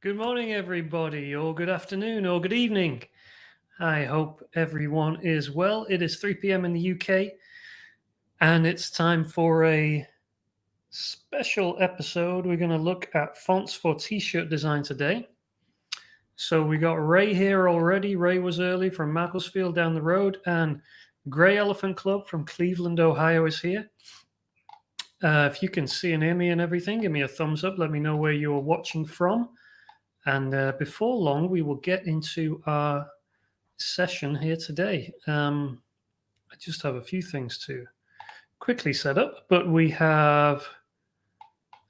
Good morning, everybody, or good afternoon, or good evening. I hope everyone is well. It is 3 p.m. in the UK, and it's time for a special episode. We're going to look at fonts for t-shirt design today. So we got Ray here already. Ray was early from Macclesfield down the road, and Grey Elephant Club from Cleveland, Ohio is here. If you can see and hear me and everything, give me a thumbs up. Let me know where you're watching from. And before long, we will get into our session here today. I just have a few things to quickly set up, but we have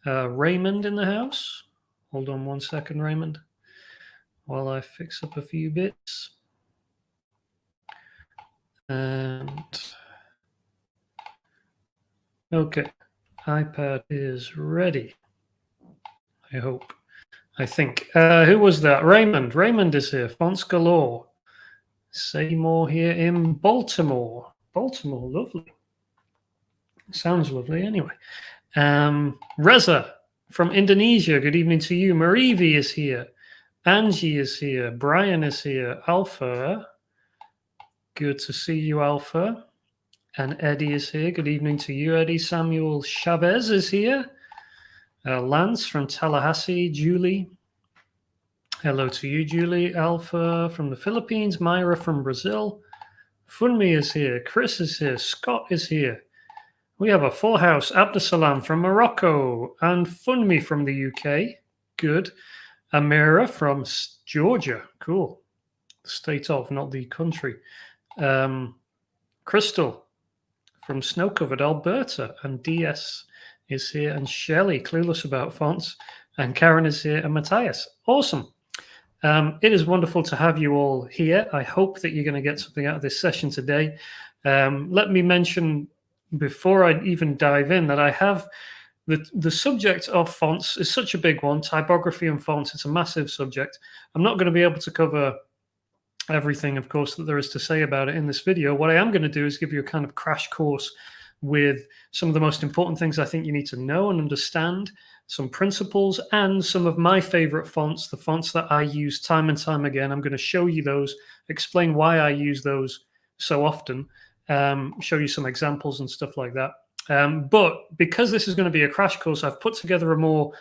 Raymond in the house. Hold on one second, Raymond, while I fix up a few bits. And okay, iPad is ready, I hope. I think. Who was that? Raymond. Raymond is here. Fonts galore. Seymour here in Baltimore. Baltimore, lovely. Sounds lovely anyway. Reza from Indonesia. Good evening to you. Marivi is here. Angie is here. Brian is here. Alpha. Good to see you, Alpha. And Eddie is here. Good evening to you, Eddie. Samuel Chavez is here. Lance from Tallahassee. Julie. Hello to you, Julie. Alpha from the Philippines. Myra from Brazil. Funmi is here. Chris is here. Scott is here. We have a full house. Abdusalam from Morocco and Funmi from the UK. Good. Amira from Georgia. Cool. The state of, not the country. Crystal from snow-covered Alberta. And DS is here. And Shelley, clueless about fonts. And Karen is here. And Matthias. Awesome. It is wonderful to have you all here. I hope that you're going to get something out of this session today. Let me mention before I even dive in that I have the subject of fonts is such a big one. Typography and fonts, it's a massive subject. I'm not going to be able to cover everything, of course, that there is to say about it in this video. What I am going to do is give you a kind of crash course with some of the most important things I think you need to know and understand, some principles, and some of my favorite fonts, the fonts that I use time and time again. I'm going to show you those, explain why I use those so often, show you some examples and stuff like that. But because this is going to be a crash course, I've put together a more,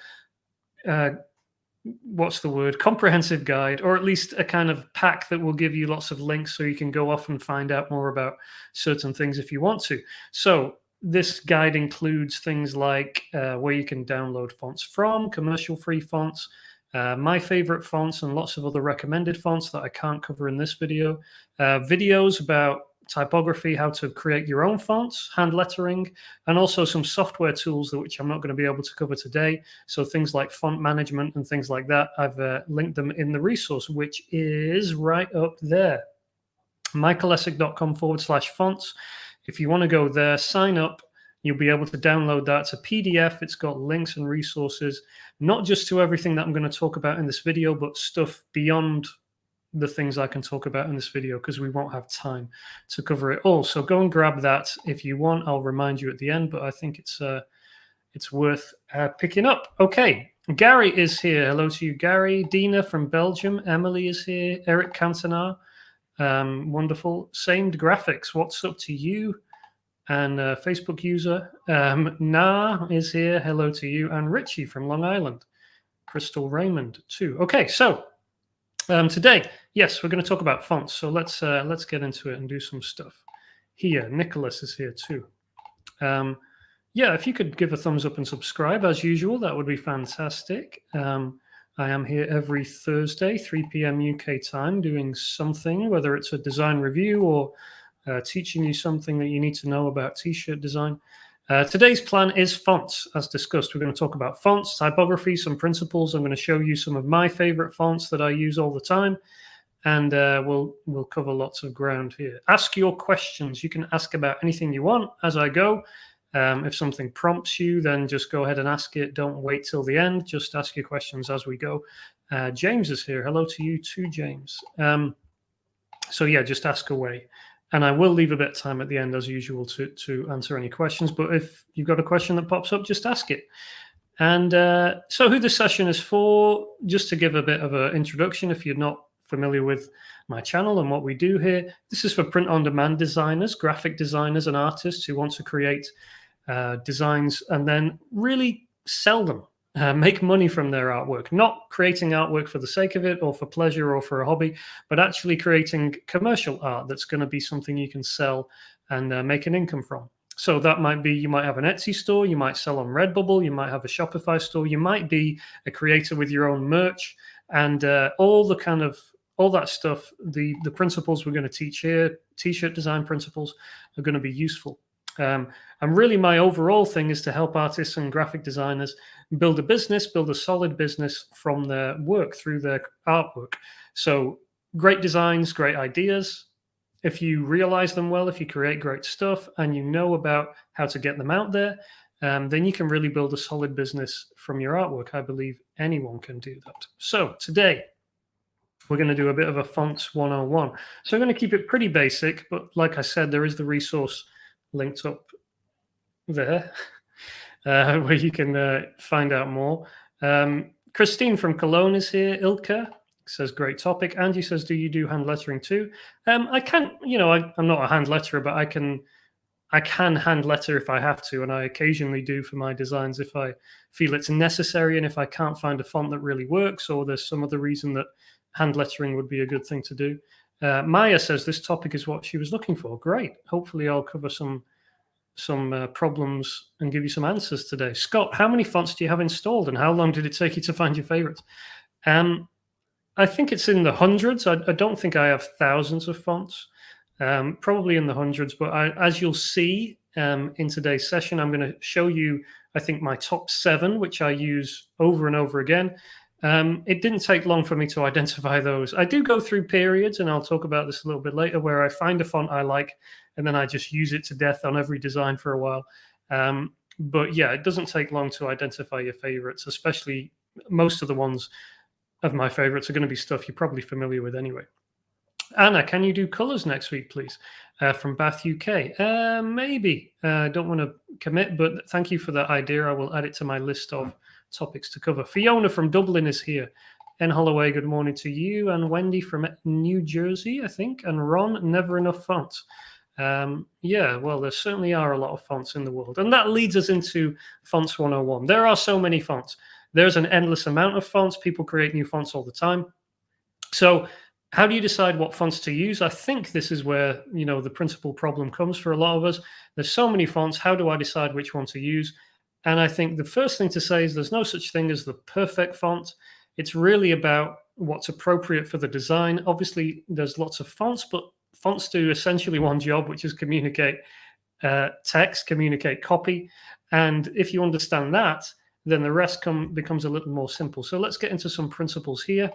comprehensive guide, or at least a kind of pack that will give you lots of links so you can go off and find out more about certain things if you want to. So this guide includes things like where you can download fonts from, commercial-free fonts, my favorite fonts, and lots of other recommended fonts that I can't cover in this video. Videos about typography, how to create your own fonts, hand lettering, and also some software tools which I'm not going to be able to cover today. So things like font management and things like that, I've linked them in the resource, which is right up there. michaelessick.com/fonts. If you want to go there, sign up. You'll be able to download that. It's a PDF. It's got links and resources, not just to everything that I'm going to talk about in this video, but stuff beyond the things I can talk about in this video because we won't have time to cover it all. So go and grab that if you want. I'll remind you at the end, but I think it's worth picking up. Okay, Gary is here. Hello to you, Gary. Dina from Belgium. Emily is here. Eric Cantona. Wonderful. Samed Graphics, what's up to you? And Facebook user Na is here. Hello to you. And Richie from Long Island. Crystal Raymond too. Okay, so today, yes, we're going to talk about fonts. So let's get into it and do some stuff. Here, Nicholas is here too. Yeah, if you could give a thumbs up and subscribe as usual, that would be fantastic. I am here every Thursday, 3 p.m. UK time, doing something, whether it's a design review or teaching you something that you need to know about t-shirt design. Today's plan is fonts, as discussed. We're going to talk about fonts, typography, some principles. I'm going to show you some of my favorite fonts that I use all the time, and we'll cover lots of ground here. Ask your questions. You can ask about anything you want as I go. If something prompts you, then just go ahead and ask it. Don't wait till the end. Just ask your questions as we go. James is here. Hello to you too, James. So yeah, just ask away. And I will leave a bit of time at the end, as usual, to answer any questions. But if you've got a question that pops up, just ask it. And so who this session is for, just to give a bit of an introduction, if you're not familiar with my channel and what we do here, this is for print-on-demand designers, graphic designers and artists who want to create designs and then really sell them, make money from their artwork, not creating artwork for the sake of it or for pleasure or for a hobby, but actually creating commercial art that's going to be something you can sell and make an income from. So that might be, you might have an Etsy store, you might sell on Redbubble, you might have a Shopify store, you might be a creator with your own merch, and all that stuff, the principles we're going to teach here, t-shirt design principles, are going to be useful. And really my overall thing is to help artists and graphic designers build a business, build a solid business from their work, through their artwork. So great designs, great ideas. If you realize them well, if you create great stuff and you know about how to get them out there, then you can really build a solid business from your artwork. I believe anyone can do that. So today, we're going to do a bit of a fonts 101. So I'm going to keep it pretty basic, but like I said, there is the resource linked up there where you can find out more. Christine from Cologne is here. Ilka says, great topic. Angie says, do you do hand lettering too? I can, I'm not a hand letterer, but I can hand letter if I have to, and I occasionally do for my designs if I feel it's necessary, and if I can't find a font that really works, or there's some other reason that hand lettering would be a good thing to do. Maya says this topic is what she was looking for. Great. Hopefully I'll cover some problems and give you some answers today. Scott, how many fonts do you have installed, and how long did it take you to find your favorites? I think it's in the hundreds. I don't think I have thousands of fonts, probably in the hundreds. But as you'll see in today's session, I'm going to show you, I think, my top 7, which I use over and over again. It didn't take long for me to identify those. I do go through periods, and I'll talk about this a little bit later, where I find a font I like, and then I just use it to death on every design for a while. But yeah, it doesn't take long to identify your favorites, especially most of the ones of my favorites are going to be stuff you're probably familiar with anyway. Anna, can you do colors next week, please? From Bath, UK. Maybe. I don't want to commit, but thank you for that idea. I will add it to my list of topics to cover. Fiona from Dublin is here. N. Holloway, good morning to you. And Wendy from New Jersey, I think. And Ron, never enough fonts. Yeah, well, there certainly are a lot of fonts in the world. And that leads us into Fonts 101. There are so many fonts. There's an endless amount of fonts. People create new fonts all the time. So how do you decide what fonts to use? I think this is where, the principal problem comes for a lot of us. There's so many fonts. How do I decide which one to use? And I think the first thing to say is there's no such thing as the perfect font. It's really about what's appropriate for the design. Obviously, there's lots of fonts, but fonts do essentially one job, which is communicate text, communicate copy. And if you understand that, then the rest becomes a little more simple. So let's get into some principles here.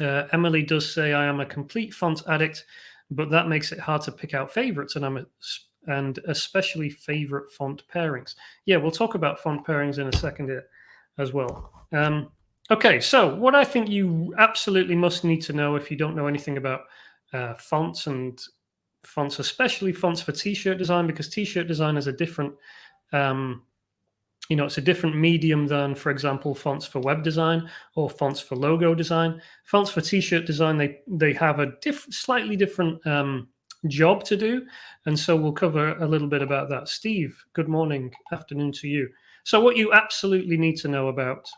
Emily does say, I am a complete font addict, but that makes it hard to pick out favorites, and especially favorite font pairings. Yeah, we'll talk about font pairings in a second here as well. Okay, so what I think you absolutely must need to know if you don't know anything about fonts, and fonts, especially fonts for t-shirt design, because t-shirt design is a different it's a different medium than, for example, fonts for web design or fonts for logo design. Fonts for t-shirt design, they have a slightly different job to do. And so we'll cover a little bit about that. Steve, good morning, afternoon to you. So what you absolutely need to know about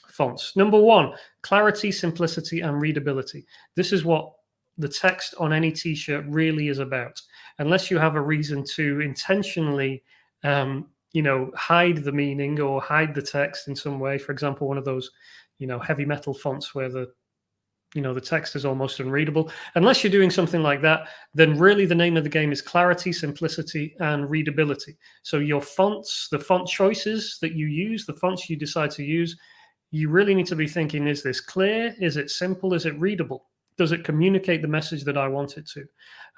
fonts. Number 1, clarity, simplicity, and readability. This is what the text on any t-shirt really is about. Unless you have a reason to intentionally hide the meaning or hide the text in some way. For example, one of those, heavy metal fonts where the text is almost unreadable. Unless you're doing something like that, then really the name of the game is clarity, simplicity, and readability. So your fonts, the font choices that you use, the fonts you decide to use, you really need to be thinking, is this clear? Is it simple? Is it readable? Does it communicate the message that I want it to?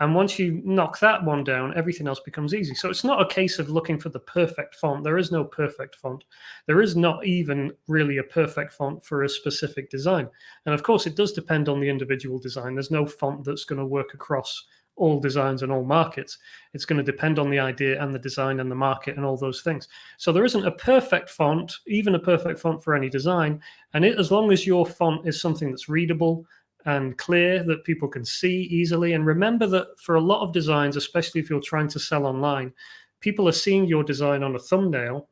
And once you knock that one down, everything else becomes easy. So it's not a case of looking for the perfect font. There is no perfect font. There is not even really a perfect font for a specific design. And of course, it does depend on the individual design. There's no font that's going to work across all designs and all markets. It's going to depend on the idea and the design and the market and all those things. So there isn't a perfect font, even a perfect font for any design. And as long as your font is something that's readable and clear, that people can see easily. And remember that for a lot of designs, especially if you're trying to sell online, people are seeing your design on a thumbnail,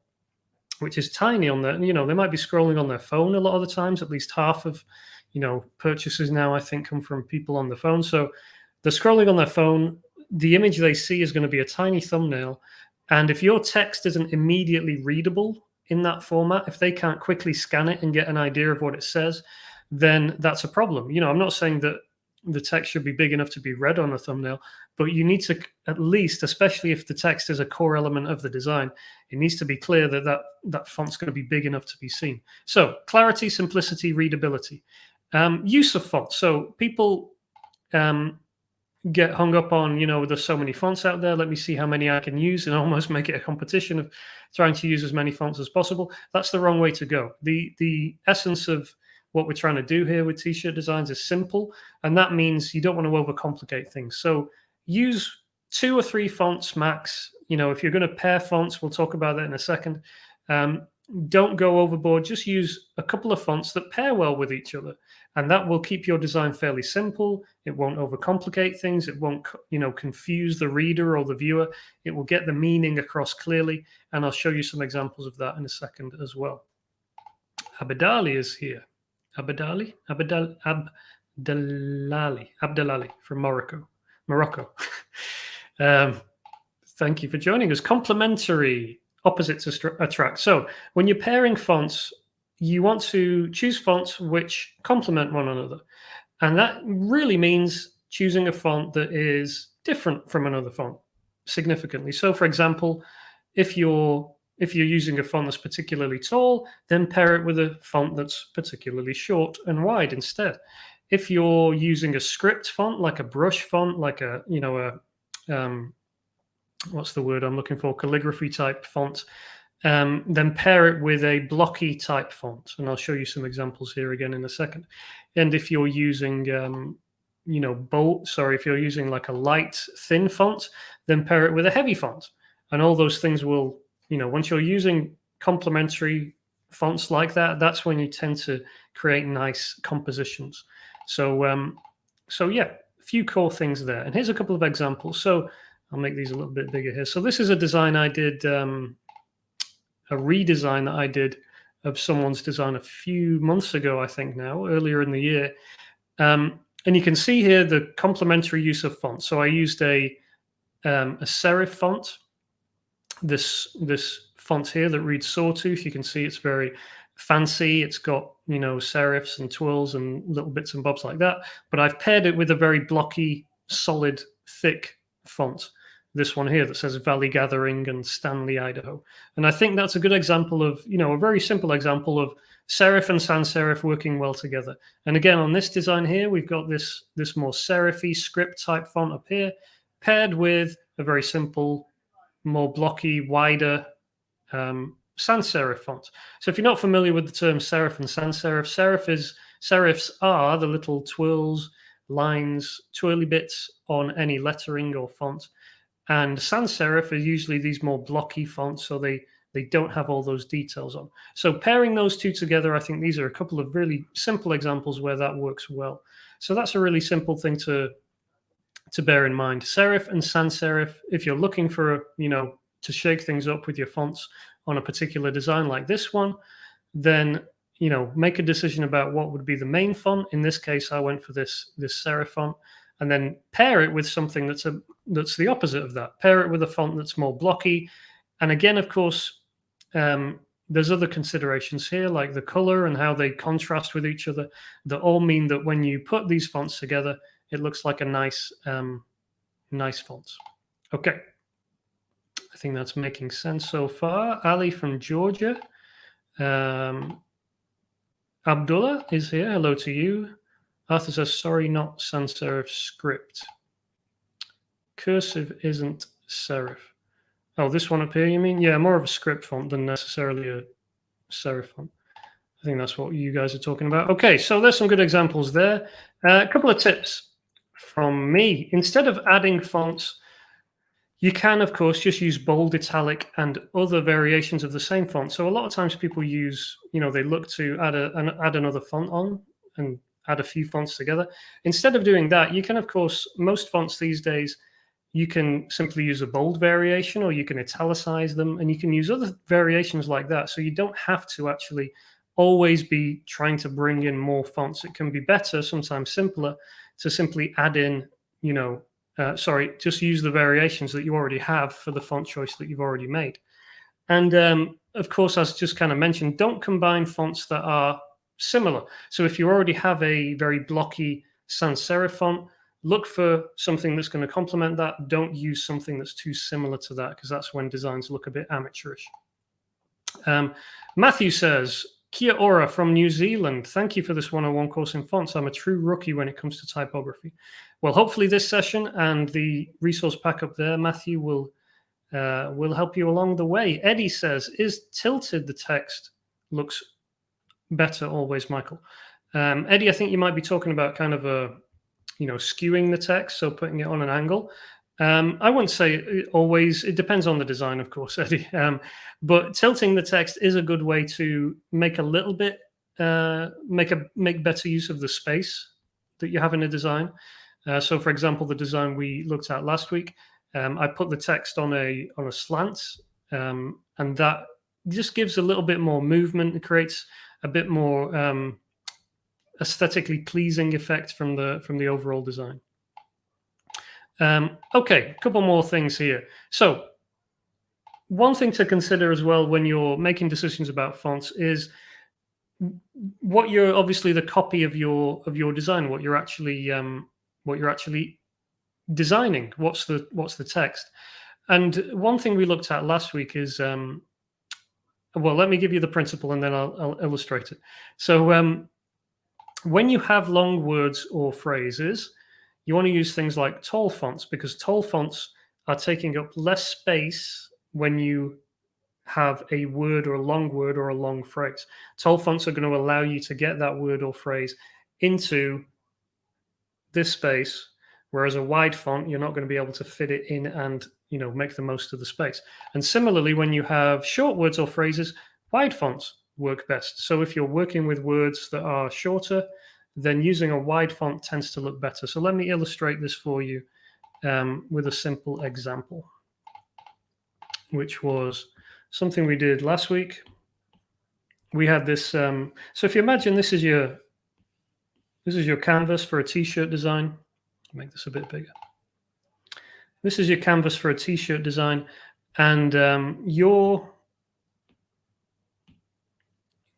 which is tiny on there. You know, they might be scrolling on their phone a lot of the times. At least half of, you know, purchases now, I think, come from people on the phone. So they're scrolling on their phone. The image they see is going to be a tiny thumbnail. And if your text isn't immediately readable in that format, if they can't quickly scan it and get an idea of what it says, then that's a problem. You know, I'm not saying that the text should be big enough to be read on a thumbnail, but you need to at least, especially if the text is a core element of the design, it needs to be clear that that font's going to be big enough to be seen. So clarity, simplicity, readability. Use of fonts. So people get hung up on, you know, there's so many fonts out there. Let me see how many I can use and almost make it a competition of trying to use as many fonts as possible. That's the wrong way to go. The essence of what we're trying to do here with t-shirt designs is simple, and that means you don't want to overcomplicate things. So use 2 or 3 fonts max. You know, if you're going to pair fonts, we'll talk about that in a second. Don't go overboard. Just use a couple of fonts that pair well with each other, and that will keep your design fairly simple. It won't overcomplicate things. It won't, you know, confuse the reader or the viewer. It will get the meaning across clearly, and I'll show you some examples of that in a second as well. Abdali is here. Abdali from Morocco. Thank you for joining us. Complementary, opposites attract. So when you're pairing fonts, you want to choose fonts which complement one another. And that really means choosing a font that is different from another font significantly. So for example, if you're using a font that's particularly tall, then pair it with a font that's particularly short and wide instead. If you're using a script font, like a brush font, like a, you know, what's the word I'm looking for? Calligraphy type font, then pair it with a blocky type font. And I'll show you some examples here again in a second. And if you're using, you know, if you're using like a light, thin font, then pair it with a heavy font. And all those things will, you know, once you're using complementary fonts like that, that's when you tend to create nice compositions. So yeah, a few core things there. And here's a couple of examples. So I'll make these a little bit bigger here. So this is a design I did, a redesign that I did of someone's design a few months ago, I think now, earlier in the year. And you can see here the complementary use of fonts. So I used a serif font. This font here that reads Sawtooth, you can see it's very fancy. It's got, you know, serifs and twirls and little bits and bobs like that. But I've paired it with a very blocky, solid, thick font. This one here that says Valley Gathering and Stanley, Idaho. And I think that's a good example of, you know, a very simple example of serif and sans serif working well together. And again, on this design here, we've got this more serify script type font up here, paired with a very simple, more blocky, wider sans serif font. So if you're not familiar with the term serif and sans serif, serifs are the little twirls, lines, twirly bits on any lettering or font. And sans serif are usually these more blocky fonts, so they don't have all those details on. So pairing those two together, I think these are a couple of really simple examples where that works well. So that's a really simple thing to bear in mind. Serif and sans serif, if you're looking for, you know, to shake things up with your fonts on a particular design like this one, then, you know, make a decision about what would be the main font. In this case, I went for this serif font, and then pair it with something that's the opposite of that. Pair it with a font that's more blocky. And again, of course, there's other considerations here, like the color and how they contrast with each other, that all mean that when you put these fonts together, it looks like a nice font. Okay. I think that's making sense so far. Ali from Georgia. Abdullah is here. Hello to you. Arthur says, sorry, not sans serif script. Cursive isn't serif. Oh, this one up here, you mean? Yeah, more of a script font than necessarily a serif font. I think that's what you guys are talking about. Okay, so there's some good examples there. A couple of tips. from me. Instead of adding fonts, you can, of course, just use bold, italic, and other variations of the same font. So a lot of times people use, they look to add another font on and add a few fonts together. Instead of doing that, you can, of course, most fonts these days, you can simply use a bold variation, or you can italicize them, and you can use other variations like that. So you don't have to actually always be trying to bring in more fonts. It can be better, sometimes simpler, to simply add in, just use the variations that you already have for the font choice that you've already made. And of course, as just kind of mentioned, don't combine fonts that are similar. So if you already have a very blocky sans serif font, look for something that's going to complement that. Don't use something that's too similar to that, because that's when designs look a bit amateurish. Matthew says, Kia ora from New Zealand. Thank you for this 101 course in fonts. I'm a true rookie when it comes to typography. Well, hopefully this session and the resource pack up there, Matthew, will help you along the way. Eddie says, is tilted the text looks better always, Michael? Eddie, I think you might be talking about kind of skewing the text, so putting it on an angle. I wouldn't say always. It depends on the design, of course, Eddie. But tilting the text is a good way to make a little bit, make better use of the space that you have in a design. So, for example, the design we looked at last week, I put the text on a slant, and that just gives a little bit more movement. It creates a bit more aesthetically pleasing effect from the overall design. Okay, a couple more things here. So one thing to consider as well when you're making decisions about fonts is what you're obviously the copy of your design, what you're actually designing, what's the text. And one thing we looked at last week is well, let me give you the principle and then I'll illustrate it. So when you have long words or phrases, you want to use things like tall fonts, because tall fonts are taking up less space when you have a word or a long phrase. Tall fonts are going to allow you to get that word or phrase into this space, whereas a wide font, you're not going to be able to fit it in and make the most of the space. And similarly, when you have short words or phrases, wide fonts work best. So if you're working with words that are shorter, then using a wide font tends to look better. So let me illustrate this for you with a simple example, which was something we did last week. We had this. So if you imagine this is your canvas for a t-shirt design. I'll make this a bit bigger. This is your canvas for a t-shirt design, and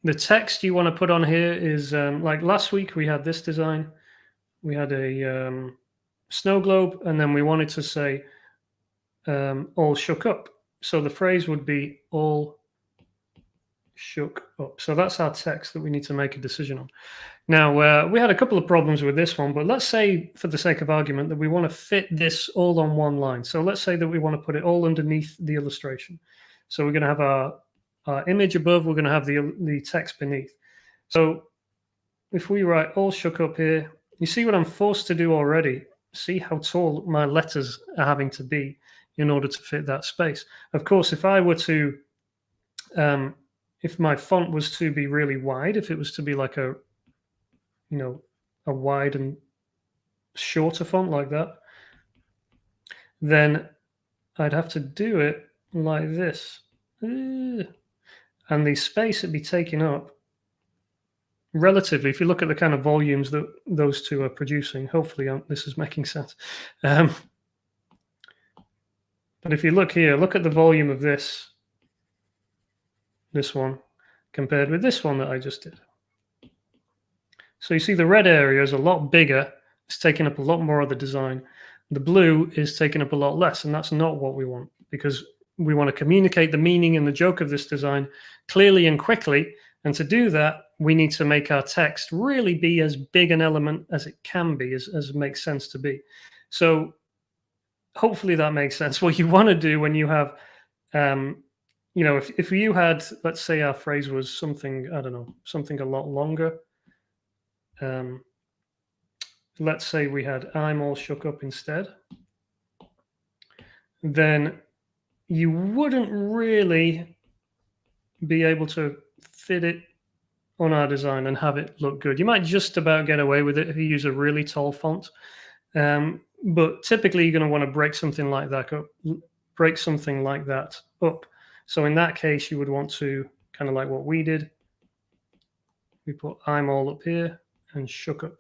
the text you want to put on here is like last week we had this design. We had a snow globe, and then we wanted to say all shook up. So the phrase would be all shook up. So that's our text that we need to make a decision on. Now, we had a couple of problems with this one, but let's say, for the sake of argument, that we want to fit this all on one line. So let's say that we want to put it all underneath the illustration. So we're going to have our image above, we're going to have the text beneath. So if we write all shook up here, you see what I'm forced to do already. See how tall my letters are having to be in order to fit that space. Of course, if I were to, if my font was to be really wide, if it was to be like a wide and shorter font like that, then I'd have to do it like this. And the space would be taken up relatively, if you look at the kind of volumes that those two are producing. Hopefully this is making sense. But if you look here, look at the volume of this one compared with this one that I just did. So you see the red area is a lot bigger. It's taking up a lot more of the design. The blue is taking up a lot less, and that's not what we want, because we want to communicate the meaning and the joke of this design clearly and quickly. And to do that, we need to make our text really be as big an element as it can be, as it makes sense to be. So hopefully that makes sense. What you want to do when you have, if you had, let's say our phrase was something, I don't know, something a lot longer. let's say we had I'm all shook up instead, then you wouldn't really be able to fit it on our design and have it look good. You might just about get away with it if you use a really tall font. But typically you're going to want to break something like that up. So in that case, you would want to kind of like what we did. We put I'm all up here and shook up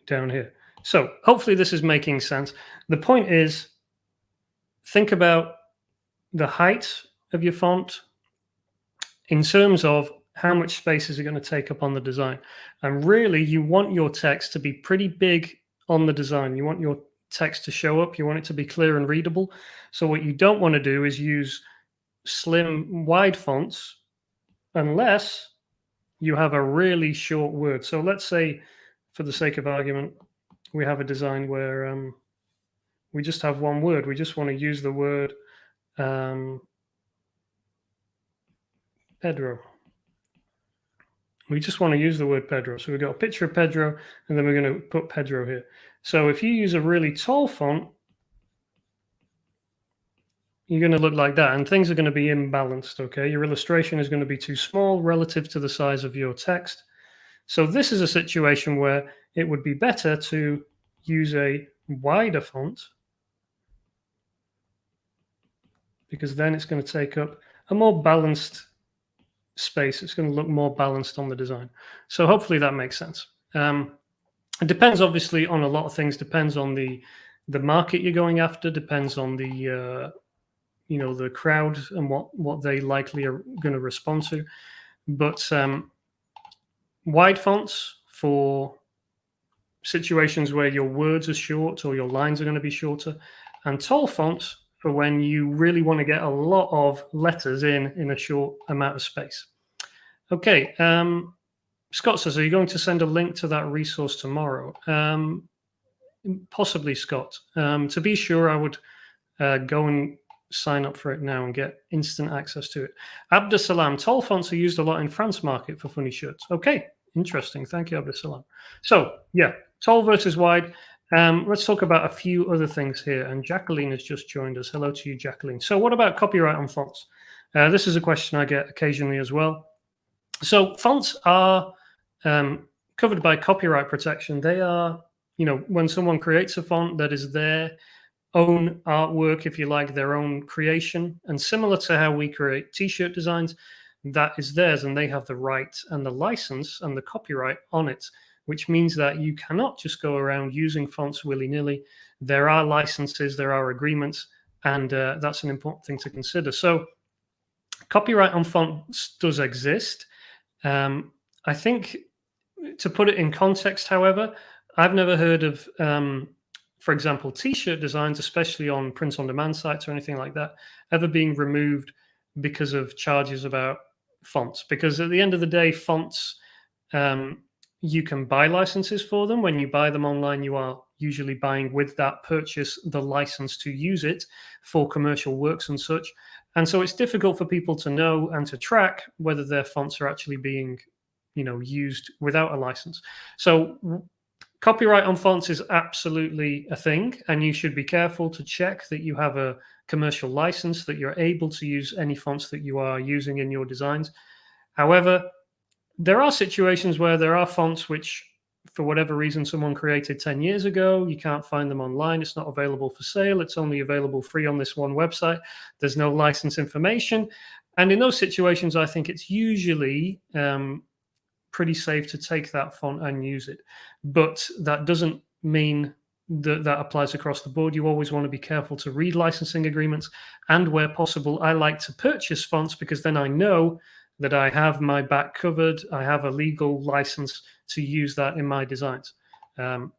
down here. So hopefully this is making sense. The point is, think about the height of your font in terms of how much space is it going to take up on the design. And really, you want your text to be pretty big on the design. You want your text to show up. You want it to be clear and readable. So what you don't want to do is use slim, wide fonts unless you have a really short word. So let's say, for the sake of argument, we have a design where we just have one word. We just want to use the word Pedro. We just want to use the word Pedro. So we've got a picture of Pedro, and then we're going to put Pedro here. So if you use a really tall font, you're going to look like that, and things are going to be imbalanced, okay? Your illustration is going to be too small relative to the size of your text. So this is a situation where it would be better to use a wider font, because then it's going to take up a more balanced space. It's going to look more balanced on the design. So hopefully that makes sense. It depends obviously on a lot of things. Depends on the market you're going after. Depends on the the crowd and what they likely are going to respond to. But wide fonts for situations where your words are short or your lines are going to be shorter, and tall fonts for when you really want to get a lot of letters in a short amount of space. Okay, Scott says, are you going to send a link to that resource tomorrow? Possibly, Scott. To be sure, I would go and sign up for it now and get instant access to it. Abdusalam, tall fonts are used a lot in France market for funny shirts. Okay, interesting. Thank you, Abdusalam. So, yeah, tall versus wide. Let's talk about a few other things here. And Jacqueline has just joined us. Hello to you, Jacqueline. So what about copyright on fonts? This is a question I get occasionally as well. So fonts are covered by copyright protection. They are, when someone creates a font that is their own artwork, if you like, their own creation, and similar to how we create t-shirt designs, that is theirs, and they have the right and the license and the copyright on it, which means that you cannot just go around using fonts willy-nilly. There are licenses, there are agreements, and that's an important thing to consider. So copyright on fonts does exist. I think, to put it in context, however, I've never heard of, for example, t-shirt designs, especially on print-on-demand sites or anything like that, ever being removed because of charges about fonts. Because at the end of the day, fonts, you can buy licenses for them. When you buy them online, you are usually buying with that purchase the license to use it for commercial works and such. And so it's difficult for people to know and to track whether their fonts are actually being, used without a license. So copyright on fonts is absolutely a thing, and you should be careful to check that you have a commercial license, that you're able to use any fonts that you are using in your designs. However, there are situations where there are fonts which, for whatever reason, someone created 10 years ago. You can't find them online. It's not available for sale. It's only available free on this one website. There's no license information. And in those situations, I think it's usually pretty safe to take that font and use it. But that doesn't mean that applies across the board. You always want to be careful to read licensing agreements. And where possible, I like to purchase fonts because then I know that I have my back covered. I have a legal license to use that in my designs.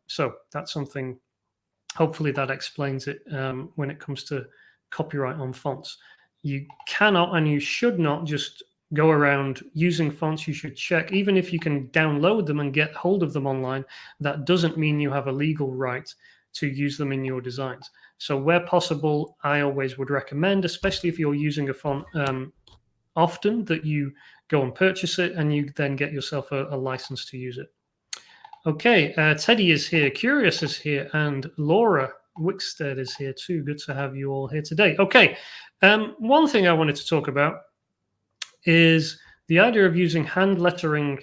So that's something, hopefully that explains it when it comes to copyright on fonts. You cannot and you should not just go around using fonts. You should check, even if you can download them and get hold of them online, that doesn't mean you have a legal right to use them in your designs. So where possible, I always would recommend, especially if you're using a font often, that you go and purchase it and you then get yourself a license to use it. Okay, Teddy is here, Curious is here, and Laura Wickstead is here too. Good to have you all here today. Okay, one thing I wanted to talk about is the idea of using hand lettering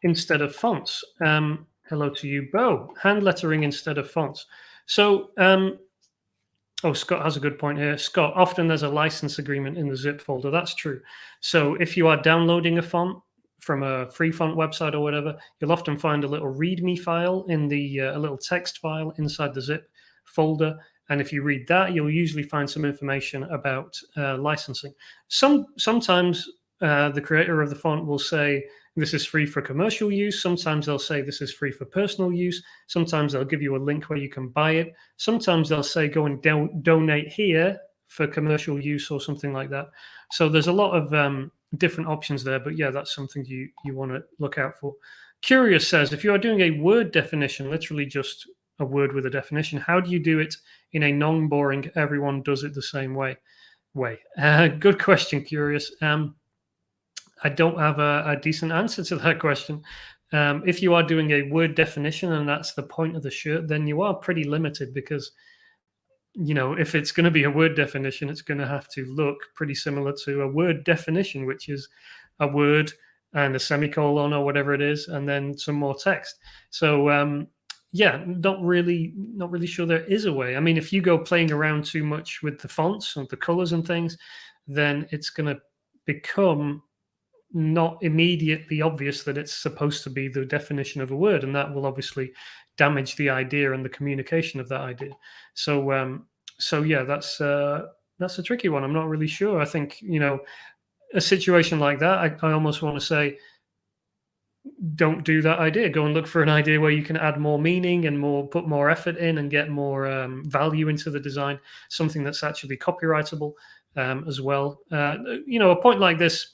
instead of fonts. Hello to you, Bo. Hand lettering instead of fonts. So, oh, Scott has a good point here. Scott, often there's a license agreement in the zip folder. That's true. So if you are downloading a font from a free font website or whatever, you'll often find a little README file in the a little text file inside the zip folder. And if you read that, you'll usually find some information about licensing. Sometimes the creator of the font will say this is free for commercial use. Sometimes they'll say this is free for personal use. Sometimes they'll give you a link where you can buy it. Sometimes they'll say go and donate here for commercial use or something like that. So there's a lot of different options there. But yeah, that's something you want to look out for. Curious says, if you are doing a word definition, literally just a word with a definition, how do you do it in a non-boring, everyone does it the same way? Good question, Curious. I don't have a decent answer to that question. If you are doing a word definition and that's the point of the shirt, then you are pretty limited because, you know, if it's going to be a word definition, it's going to have to look pretty similar to a word definition, which is a word and a semicolon or whatever it is, and then some more text. So, yeah, not really sure there is a way. I mean, if you go playing around too much with the fonts and the colors and things, then it's going to become not immediately obvious that it's supposed to be the definition of a word, and that will obviously damage the idea and the communication of that idea. So yeah, that's a tricky one. I'm not really sure. I think, you know, a situation like that, I almost want to say, don't do that idea. Go and look for an idea where you can add more meaning and put more effort in and get more value into the design, something that's actually copyrightable as well. You know, a point like this,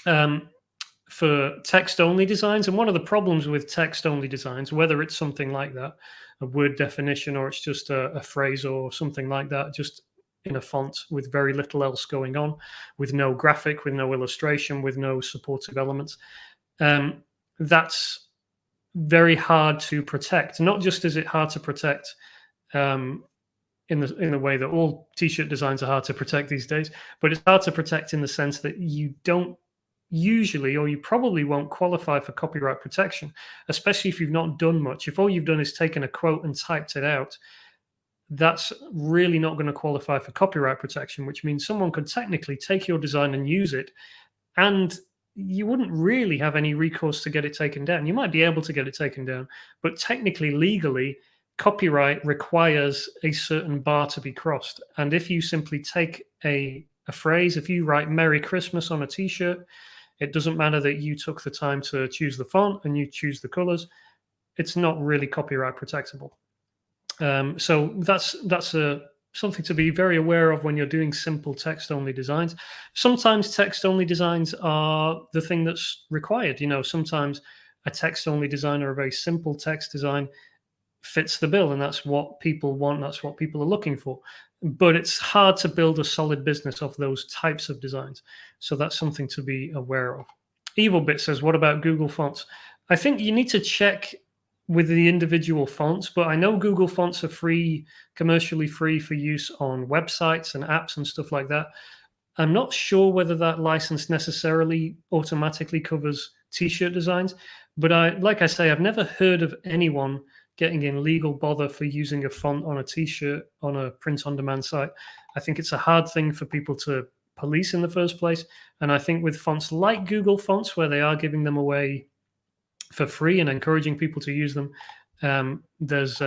for text-only designs. And one of the problems with text-only designs, whether it's something like that, a word definition, or it's just a phrase or something like that, just in a font with very little else going on, with no graphic, with no illustration, with no supportive elements, that's very hard to protect. Not just is it hard to protect in the way that all t-shirt designs are hard to protect these days, but it's hard to protect in the sense that you don't usually, or you probably won't qualify for copyright protection, especially if you've not done much. If all you've done is taken a quote and typed it out, that's really not going to qualify for copyright protection, which means someone could technically take your design and use it, and you wouldn't really have any recourse to get it taken down. You might be able to get it taken down, but technically, legally, copyright requires a certain bar to be crossed. And if you simply take a phrase, if you write Merry Christmas on a t-shirt, it doesn't matter that you took the time to choose the font and you choose the colors. It's not really copyright protectable. So that's something to be very aware of when you're doing simple text-only designs. Sometimes text-only designs are the thing that's required. You know, sometimes a text-only design or a very simple text design fits the bill, and that's what people want. That's what people are looking for. But it's hard to build a solid business off those types of designs. So that's something to be aware of. EvilBit says, what about Google Fonts? I think you need to check with the individual fonts, but I know Google Fonts are free, commercially free for use on websites and apps and stuff like that. I'm not sure whether that license necessarily automatically covers t-shirt designs, but like I say, I've never heard of anyone getting in legal bother for using a font on a t-shirt on a print-on-demand site. I think it's a hard thing for people to police in the first place. And I think with fonts like Google Fonts, where they are giving them away for free and encouraging people to use them, there's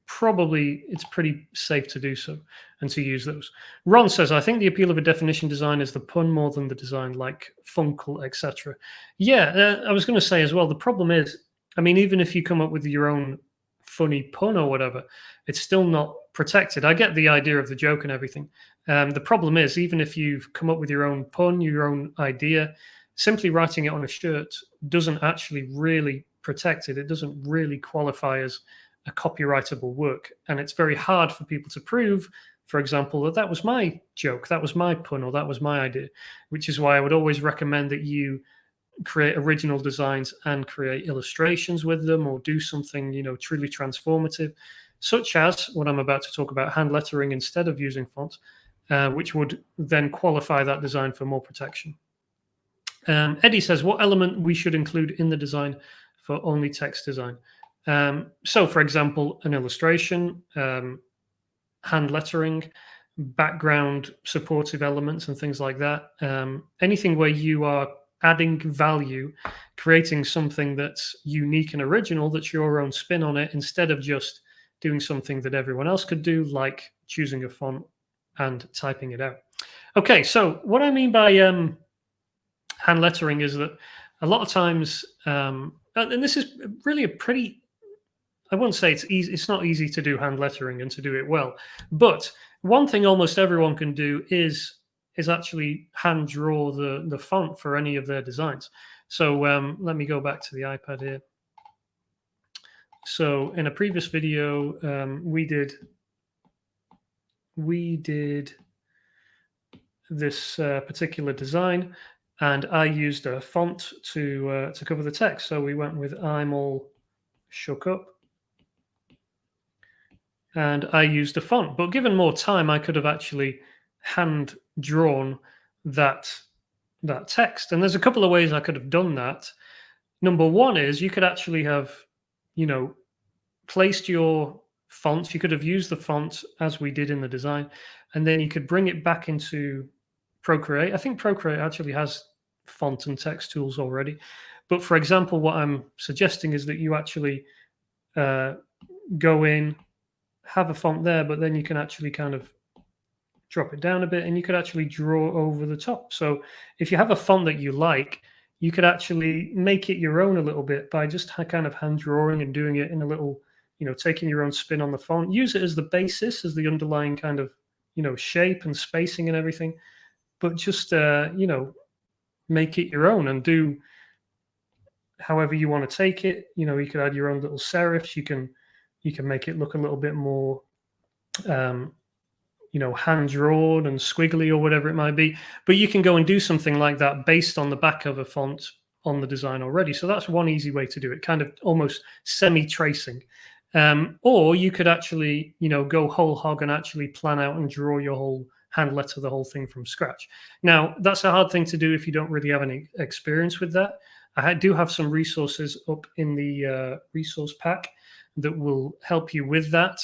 probably, it's pretty safe to do so and to use those. Ron says, I think the appeal of a definition design is the pun more than the design, like Funkel, etc. Yeah, I was going to say as well, the problem is, I mean, even if you come up with your own funny pun or whatever, it's still not protected. I get the idea of the joke and everything. The problem is, even if you've come up with your own pun, your own idea, simply writing it on a shirt doesn't actually really protect it. It doesn't really qualify as a copyrightable work. And it's very hard for people to prove, for example, that was my joke, that was my pun, or that was my idea, which is why I would always recommend that you create original designs and create illustrations with them, or do something, truly transformative, such as what I'm about to talk about, hand lettering instead of using fonts, which would then qualify that design for more protection. Eddie says, what element we should include in the design for only text design? So, for example, an illustration, hand lettering, background supportive elements, and things like that. Anything where you are adding value, creating something that's unique and original, that's your own spin on it, instead of just doing something that everyone else could do, like choosing a font and typing it out. Okay, so what I mean by hand lettering is that a lot of times, and this is really a pretty, I wouldn't say it's easy. It's not easy to do hand lettering and to do it well. But one thing almost everyone can do is actually hand draw the font for any of their designs. So let me go back to the iPad here. So in a previous video, we did this particular design, and I used a font to cover the text. So we went with I'm All Shook Up. And I used a font, but given more time, I could have actually hand drawn that text. And there's a couple of ways I could have done that. Number one is you could actually have, placed your fonts. You could have used the font as we did in the design, and then you could bring it back into Procreate. I think Procreate actually has font and text tools already. But for example, what I'm suggesting is that you actually go in, have a font there, but then you can actually kind of drop it down a bit, and you could actually draw over the top. So if you have a font that you like, you could actually make it your own a little bit by just kind of hand drawing and doing it in a little, taking your own spin on the font. Use it as the basis, as the underlying kind of, shape and spacing and everything, but just, make it your own and do however you want to take it. You could add your own little serifs. You can make it look a little bit more, hand drawn and squiggly or whatever it might be. But you can go and do something like that based on the back of a font on the design already. So that's one easy way to do it, kind of almost semi-tracing. Or you could actually, go whole hog and actually plan out and draw your whole hand letter, the whole thing from scratch. Now, that's a hard thing to do if you don't really have any experience with that. I do have some resources up in the resource pack that will help you with that,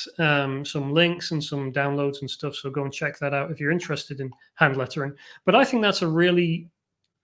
some links and some downloads and stuff. So go and check that out if you're interested in hand lettering. But I think that's a really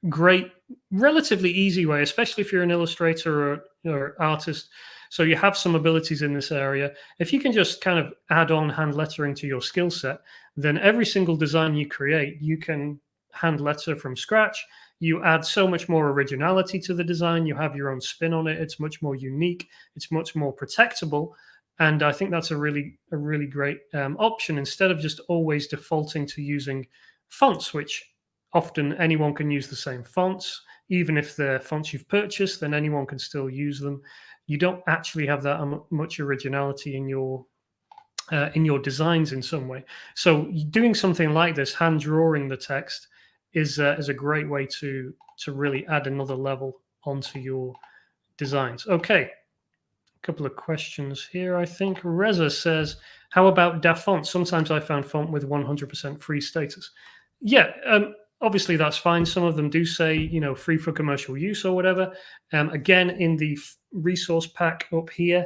great, relatively easy way, especially if you're an illustrator or artist. So you have some abilities in this area. If you can just kind of add on hand lettering to your skill set, then every single design you create, you can hand letter from scratch. You add so much more originality to the design. You have your own spin on it. It's much more unique. It's much more protectable. And I think that's a really great option, instead of just always defaulting to using fonts, which often anyone can use the same fonts. Even if they're fonts you've purchased, then anyone can still use them. You don't actually have that much originality in your designs in some way. So doing something like this, hand drawing the text, is a great way to really add another level onto your designs. Okay, a couple of questions here. I think Reza says, how about DA font? Sometimes I found font with 100% free status. Yeah, obviously that's fine. Some of them do say, free for commercial use or whatever. Again, in the resource pack up here,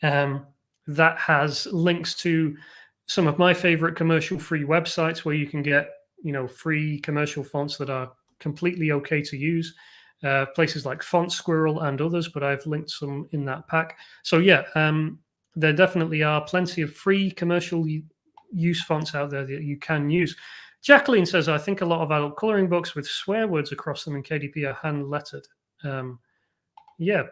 that has links to some of my favorite commercial free websites where you can get free commercial fonts that are completely okay to use. Places like Font Squirrel and others, but I've linked some in that pack. So yeah, there definitely are plenty of free commercial use fonts out there that you can use. Jacqueline says, I think a lot of adult coloring books with swear words across them in KDP are hand lettered. Yeah,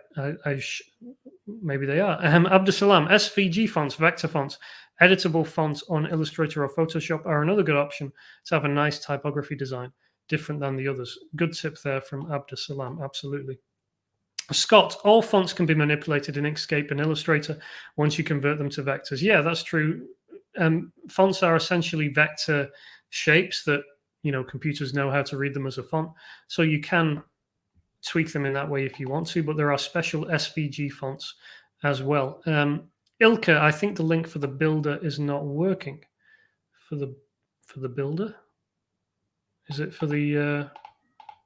maybe they are. Abdusalam, SVG fonts, vector fonts, editable fonts on Illustrator or Photoshop are another good option to have a nice typography design, different than the others. Good tip there from Abdusalam, absolutely. Scott, all fonts can be manipulated in Inkscape and Illustrator once you convert them to vectors. Yeah, that's true. Fonts are essentially vector shapes that, computers know how to read them as a font. So you can tweak them in that way if you want to, but there are special SVG fonts as well. Ilka, I think the link for the builder is not working. For the builder? Is it for the,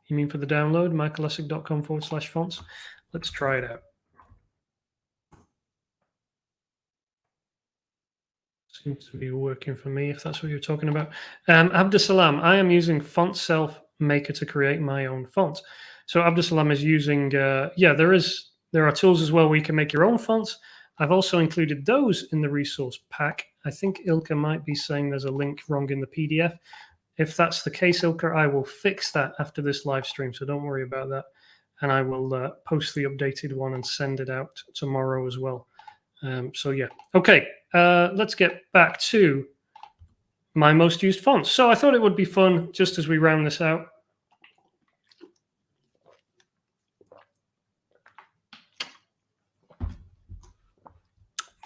you mean for the download, michaelessick.com/fonts? Let's try it out. Seems to be working for me, if that's what you're talking about. Abdusalam, I am using Font Self Maker to create my own font. So Abdusalam is using, there are tools as well where you can make your own fonts. I've also included those in the resource pack. I think Ilka might be saying there's a link wrong in the PDF. If that's the case, Ilka, I will fix that after this live stream, so don't worry about that. And I will post the updated one and send it out tomorrow as well. So yeah, okay, let's get back to my most used fonts. So I thought it would be fun, just as we round this out.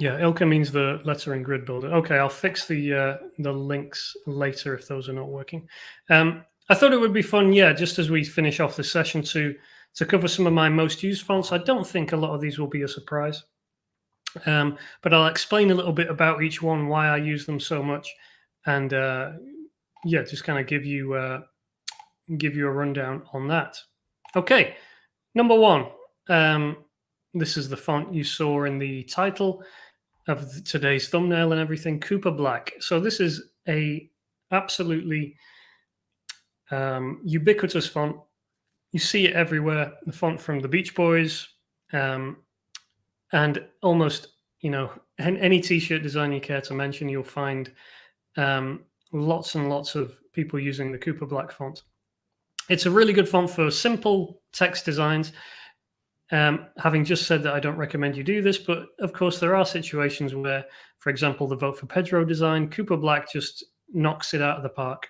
Yeah, Ilka means the lettering grid builder. Okay, I'll fix the links later if those are not working. I thought it would be fun, yeah, just as we finish off the session to cover some of my most used fonts. I don't think a lot of these will be a surprise. But I'll explain a little bit about each one, why I use them so much, and yeah, just kind of give you a rundown on that. Okay, number one, this is the font you saw in the title of today's thumbnail and everything, Cooper Black. So this is a absolutely ubiquitous font. You see it everywhere. The font from the Beach Boys, and almost, you know, any t-shirt design you care to mention, you'll find lots and lots of people using the Cooper Black font. It's a really good font for simple text designs. Having just said that, I don't recommend you do this, but of course there are situations where, for example, the Vote for Pedro design, Cooper Black just knocks it out of the park.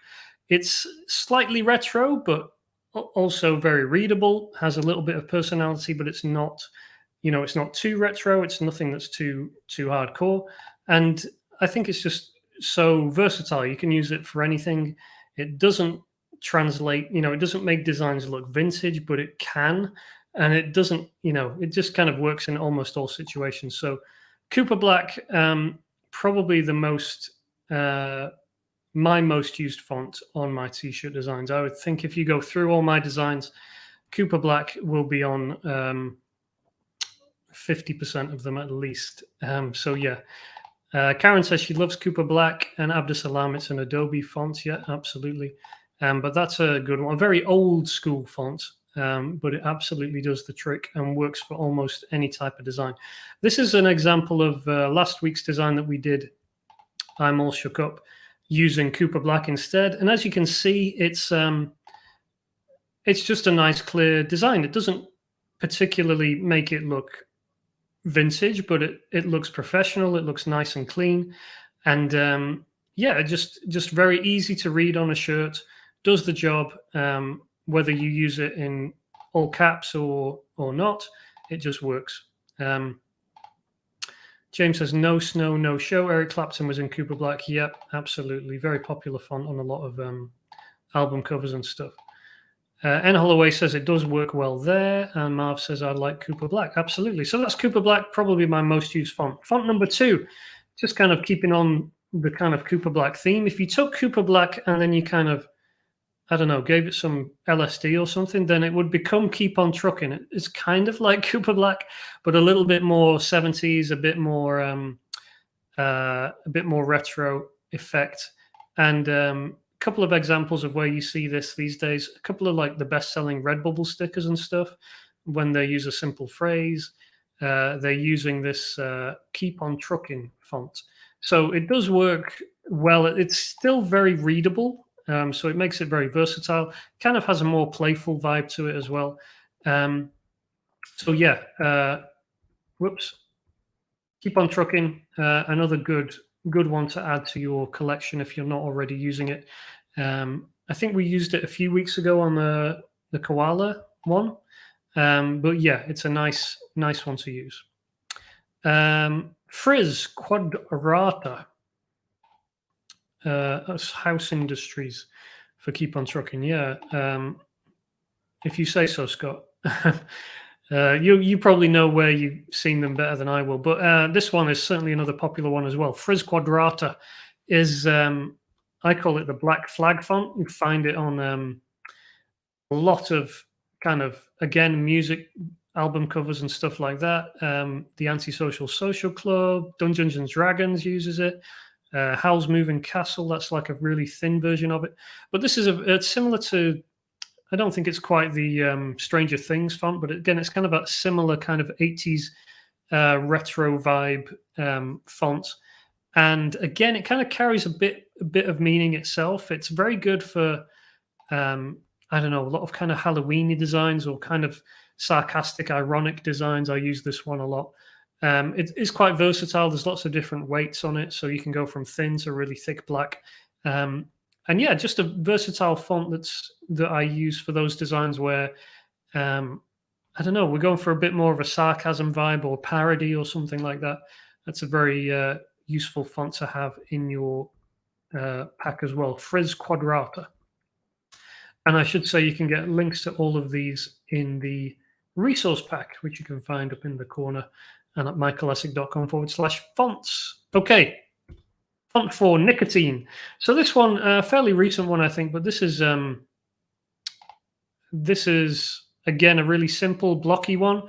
It's slightly retro, but also very readable, has a little bit of personality, but it's not, you know, it's not too retro. It's nothing that's too hardcore. And I think it's just so versatile. You can use it for anything. It doesn't translate, you know, it doesn't make designs look vintage, but it can. And it doesn't, you know, it just kind of works in almost all situations. So Cooper Black, probably the most, my most used font on my t-shirt designs. I would think if you go through all my designs, Cooper Black will be on 50% of them at least. So yeah, Karen says she loves Cooper Black, and Abdusalam, it's an Adobe font. Yeah, absolutely. But that's a good one, a very old school font, but it absolutely does the trick and works for almost any type of design. This is an example of last week's design that we did, I'm All Shook Up, using Cooper Black instead. And as you can see, it's just a nice, clear design. It doesn't particularly make it look vintage, but it looks professional. It looks nice and clean, and yeah, just very easy to read on a shirt. Does the job, whether you use it in all caps or not. It just works. James says no snow, no show. Eric Clapton was in Cooper Black. Yep, absolutely, very popular font on a lot of album covers and stuff. N. Holloway says it does work well there. And Marv says, I like Cooper Black. Absolutely. So that's Cooper Black, probably my most used font. Font number 2, just kind of keeping on the kind of Cooper Black theme. If you took Cooper Black and then you kind of, I don't know, gave it some LSD or something, then it would become Keep On Truckin'. It's kind of like Cooper Black, but a little bit more 70s, a bit more retro effect. And couple of examples of where you see this these days, a couple of like the best-selling Redbubble stickers and stuff, when they use a simple phrase, they're using this Keep On Truckin' font. So it does work well. It's still very readable, so it makes it very versatile. Kind of has a more playful vibe to it as well. So yeah, whoops. Keep On Truckin', another good one to add to your collection if you're not already using it. I think we used it a few weeks ago on the koala one, but yeah, it's a nice one to use. Frizz Quadrata, House Industries for Keep On Truckin'. Yeah, if you say so, Scott. You probably know where you've seen them better than I will, but this one is certainly another popular one as well. Frizz Quadrata is, I call it the black flag font. You find it on a lot of kind of, again, music album covers and stuff like that. The Antisocial Social Club, Dungeons and Dragons uses it. Howl's Moving Castle, that's like a really thin version of it. But this is it's similar to, I don't think it's quite the Stranger Things font, but again, it's kind of a similar kind of 80s retro vibe font. And again, it kind of carries a bit of meaning itself. It's very good for, I don't know, a lot of kind of Halloweeny designs or kind of sarcastic, ironic designs. I use this one a lot. It's quite versatile. There's lots of different weights on it, so you can go from thin to really thick black. And yeah, just a versatile font that I use for those designs where, I don't know, we're going for a bit more of a sarcasm vibe or parody or something like that. That's a very useful font to have in your pack as well. Frizz Quadrata. And I should say you can get links to all of these in the resource pack, which you can find up in the corner and at michaelessick.com/fonts. Okay, font for Nicotine. So this one, fairly recent one, I think, but this is again a really simple, blocky one.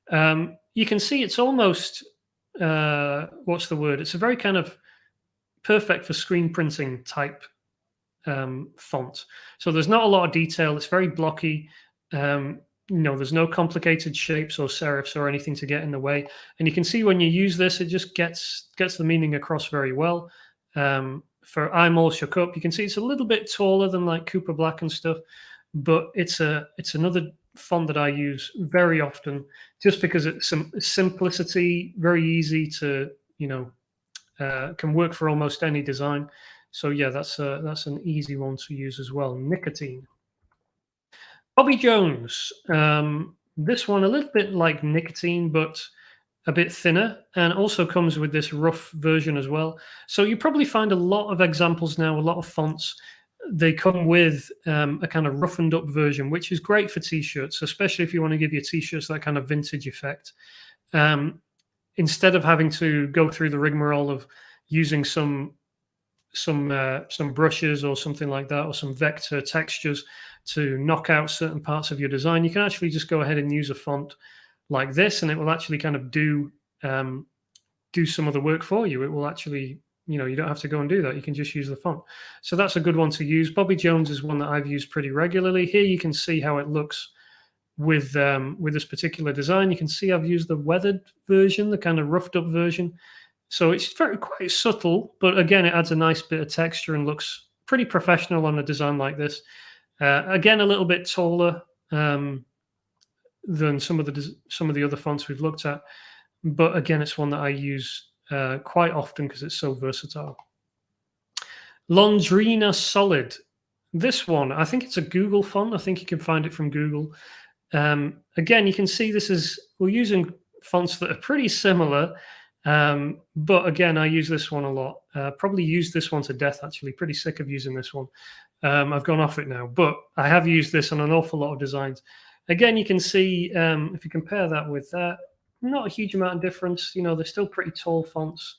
You can see it's almost what's the word? It's a very kind of perfect for screen printing type font. So there's not a lot of detail. It's very blocky. There's no complicated shapes or serifs or anything to get in the way. And you can see when you use this, it just gets the meaning across very well. For I'm All Shook Up, you can see it's a little bit taller than like Cooper Black and stuff, but it's another font that I use very often just because it's some simplicity, very easy to, can work for almost any design. So yeah, that's an easy one to use as well. Nicotine. Bobby Jones. This one a little bit like Nicotine, but a bit thinner, and also comes with this rough version as well. So you probably find a lot of examples now, a lot of fonts. They come with a kind of roughened up version, which is great for t-shirts, especially if you want to give your t-shirts that kind of vintage effect. Instead of having to go through the rigmarole of using some brushes or something like that, or some vector textures to knock out certain parts of your design, you can actually just go ahead and use a font like this, and it will actually kind of do some of the work for you. It will actually, you don't have to go and do that. You can just use the font. So that's a good one to use. Bobby Jones is one that I've used pretty regularly. Here you can see how it looks with this particular design. You can see I've used the weathered version, the kind of roughed up version. So it's quite subtle, but again, it adds a nice bit of texture and looks pretty professional on a design like this. Again, a little bit taller than some of the other fonts we've looked at, but again, it's one that I use quite often because it's so versatile. Londrina Solid. This one, I think it's a Google font. I think you can find it from Google. Again, you can see we're using fonts that are pretty similar. But again, I use this one a lot. Probably used this one to death, actually. Pretty sick of using this one. I've gone off it now, but I have used this on an awful lot of designs. Again, you can see, if you compare that with that, not a huge amount of difference. They're still pretty tall fonts.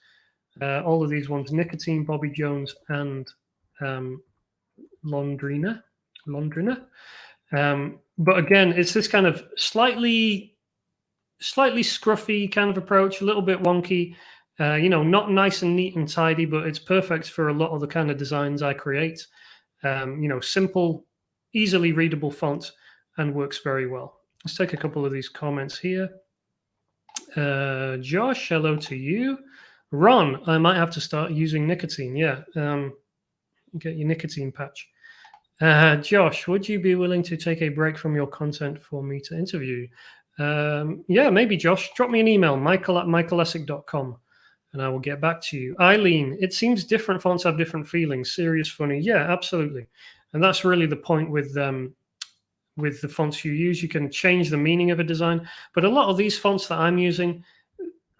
All of these ones, Nicotine, Bobby Jones, and Londrina. But again, it's this kind of slightly scruffy kind of approach, a little bit wonky, not nice and neat and tidy, but it's perfect for a lot of the kind of designs I create. Simple, easily readable font, and works very well. Let's take a couple of these comments here. Josh, hello to you. Ron, I might have to start using Nicotine. Yeah, get your Nicotine patch. Josh, would you be willing to take a break from your content for me to interview? Yeah, maybe, Josh. Drop me an email, michael@michaelessick.com, and I will get back to you. Eileen, it seems different fonts have different feelings. Serious, funny. Yeah, absolutely. And that's really the point with the fonts you use. You can change the meaning of a design. But a lot of these fonts that I'm using,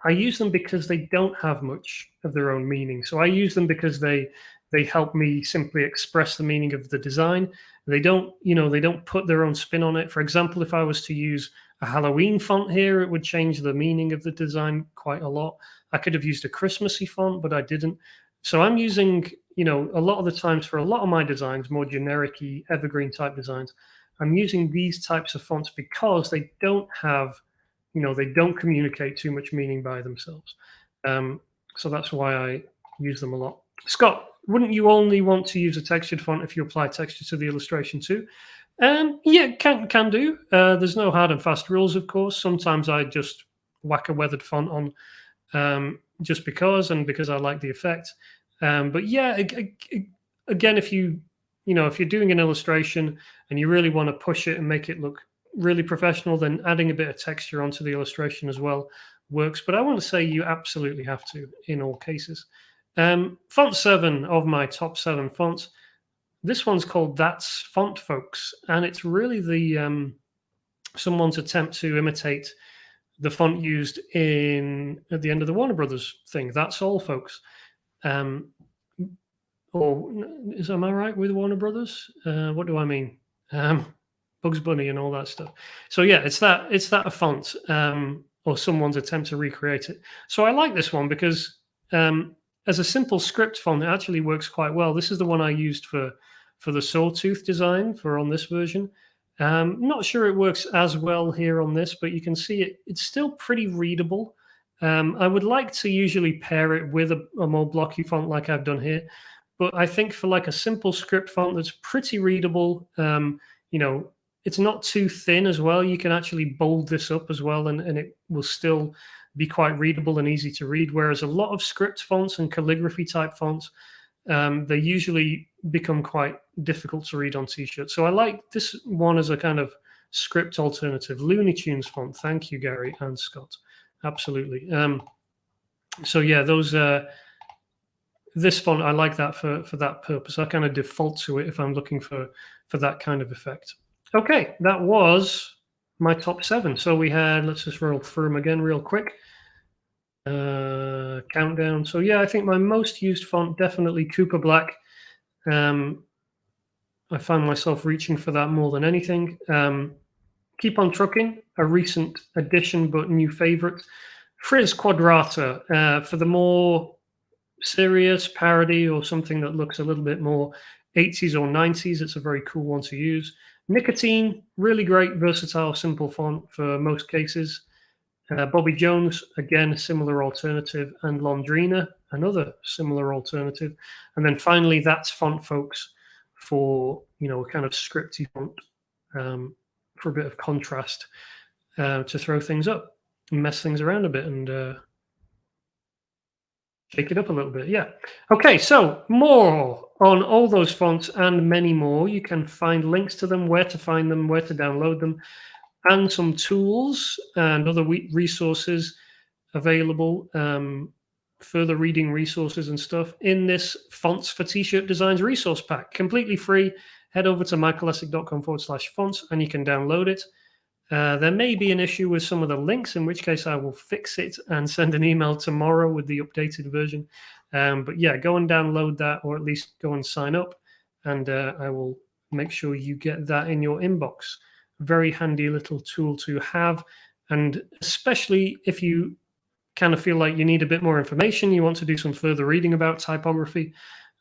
I use them because they don't have much of their own meaning. So I use them because they They help me simply express the meaning of the design. They don't, they don't put their own spin on it. For example, if I was to use a Halloween font here, it would change the meaning of the design quite a lot. I could have used a Christmassy font, but I didn't. So I'm using, a lot of the times for a lot of my designs, more generic-y, evergreen type designs, I'm using these types of fonts because they don't have, they don't communicate too much meaning by themselves. So that's why I use them a lot. Scott, wouldn't you only want to use a textured font if you apply texture to the illustration too? Yeah, can do. There's no hard and fast rules, of course. Sometimes I just whack a weathered font on just because I like the effect. But yeah, again, if if you're doing an illustration and you really want to push it and make it look really professional, then adding a bit of texture onto the illustration as well works. But I want to say you absolutely have to in all cases. Font 7 of my top 7 fonts. This one's called That's Font, Folks, and it's really the someone's attempt to imitate the font used at the end of the Warner Brothers thing. That's all, folks. Am I right with Warner Brothers? What do I mean? Bugs Bunny and all that stuff. So yeah, it's that a font or someone's attempt to recreate it. So I like this one because as a simple script font, it actually works quite well. This is the one I used for the sawtooth design on this version. Not sure it works as well here on this, but you can see it's still pretty readable. I would like to usually pair it with a more blocky font like I've done here. But I think for like a simple script font that's pretty readable, it's not too thin as well. You can actually bold this up as well, and it will still be quite readable and easy to read. Whereas a lot of script fonts and calligraphy type fonts, they usually become quite difficult to read on t-shirts. So I like this one as a kind of script alternative. Looney Tunes font. Thank you, Gary and Scott. Absolutely. So yeah, this font, I like that for that purpose. I kind of default to it if I'm looking for that kind of effect. Okay, that was my top 7. So we had, let's just roll through them again real quick. Countdown. So yeah, I think my most used font, definitely Cooper Black. I find myself reaching for that more than anything. Keep On Truckin, a recent addition but new favorite. Frizz Quadrata for the more serious parody or something that looks a little bit more 80s or 90s. It's a very cool one to use. Nicotine, really great, versatile, simple font for most cases. Bobby Jones, again, a similar alternative. And Londrina, another similar alternative. And then finally, That's Font, Folks, for, a kind of scripty font for a bit of contrast to throw things up and mess things around a bit and shake it up a little bit. Yeah. Okay, so more on all those fonts and many more. You can find links to them, where to find them, where to download them, and some tools and other resources available, further reading resources and stuff in this Fonts for T-Shirt Designs resource pack. Completely free. Head over to michaelessick.com/fonts and you can download it. There may be an issue with some of the links, in which case I will fix it and send an email tomorrow with the updated version. But yeah, go and download that, or at least go and sign up, and I will make sure you get that in your inbox. Very handy little tool to have, and especially if you kind of feel like you need a bit more information, you want to do some further reading about typography,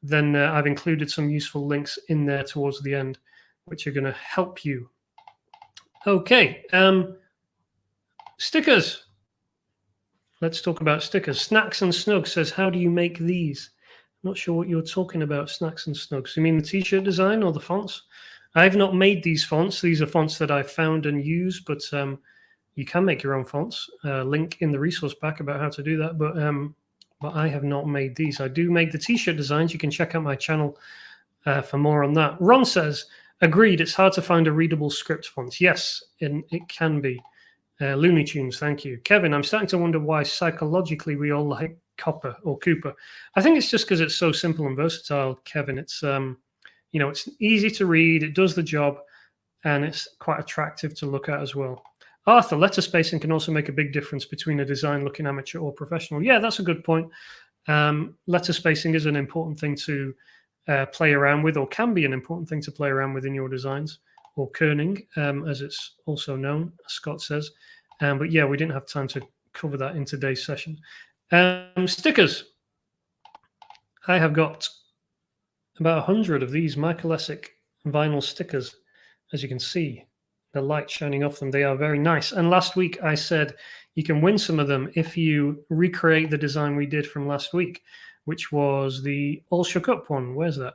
then I've included some useful links in there towards the end, which are going to help you. Okay, stickers. Let's talk about stickers. Snacks and Snugs says, how do you make these? I'm not sure what you're talking about, Snacks and Snugs. You mean the t-shirt design or the fonts? I've not made these fonts. These are fonts that I've found and used, but you can make your own fonts. Link in the resource pack about how to do that, but I have not made these. I do make the t-shirt designs. You can check out my channel for more on that. Ron says, agreed, it's hard to find a readable script font. Yes, it can be. Looney Tunes, thank you. Kevin, I'm starting to wonder why psychologically we all like Cooper. I think it's just because it's so simple and versatile, Kevin. It's it's easy to read, it does the job, and it's quite attractive to look at as well. Arthur, letter spacing can also make a big difference between a design looking amateur or professional. Yeah, that's a good point. Letter spacing is an important thing to play around with, or can be an important thing to play around with in your designs, or kerning, as it's also known, as Scott says. But yeah, we didn't have time to cover that in today's session. Stickers. I have got about 100 of these Michelesic vinyl stickers. As you can see, the light shining off them. They are very nice. And last week I said you can win some of them if you recreate the design we did from last week, which was the All Shook Up one. Where's that?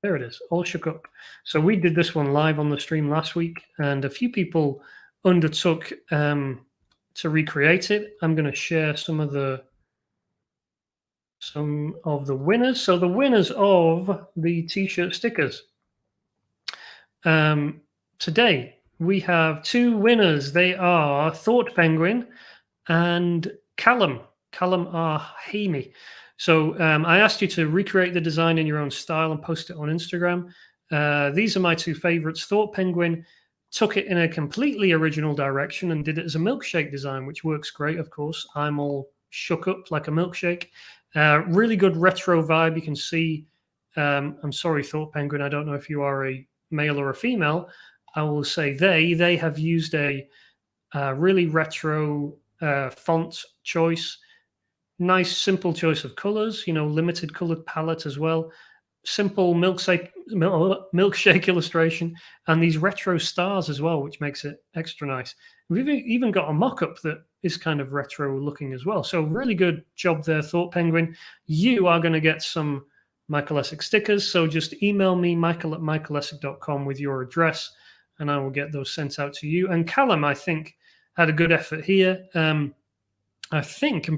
There it is, All Shook Up. So we did this one live on the stream last week, and a few people undertook to recreate it. I'm going to share some of the winners. So the winners of the t-shirt stickers. Today we have 2 winners. They are Thought Penguin and Callum R. Hamey. So I asked you to recreate the design in your own style and post it on Instagram. These are my 2 favorites. Thought Penguin took it in a completely original direction and did it as a milkshake design, which works great, of course. I'm all shook up like a milkshake. Really good retro vibe. You can see, I'm sorry, Thought Penguin, I don't know if you are a male or a female. I will say they have used a really retro font choice. Nice, simple choice of colors, limited colored palette as well. Simple milkshake illustration, and these retro stars as well, which makes it extra nice. We've even got a mock-up that is kind of retro looking as well. So really good job there, Thought Penguin. You are going to get some Michelesic stickers. So just email me, michael@michelesic.com, with your address, and I will get those sent out to you. And Callum, I think, had a good effort here. I'm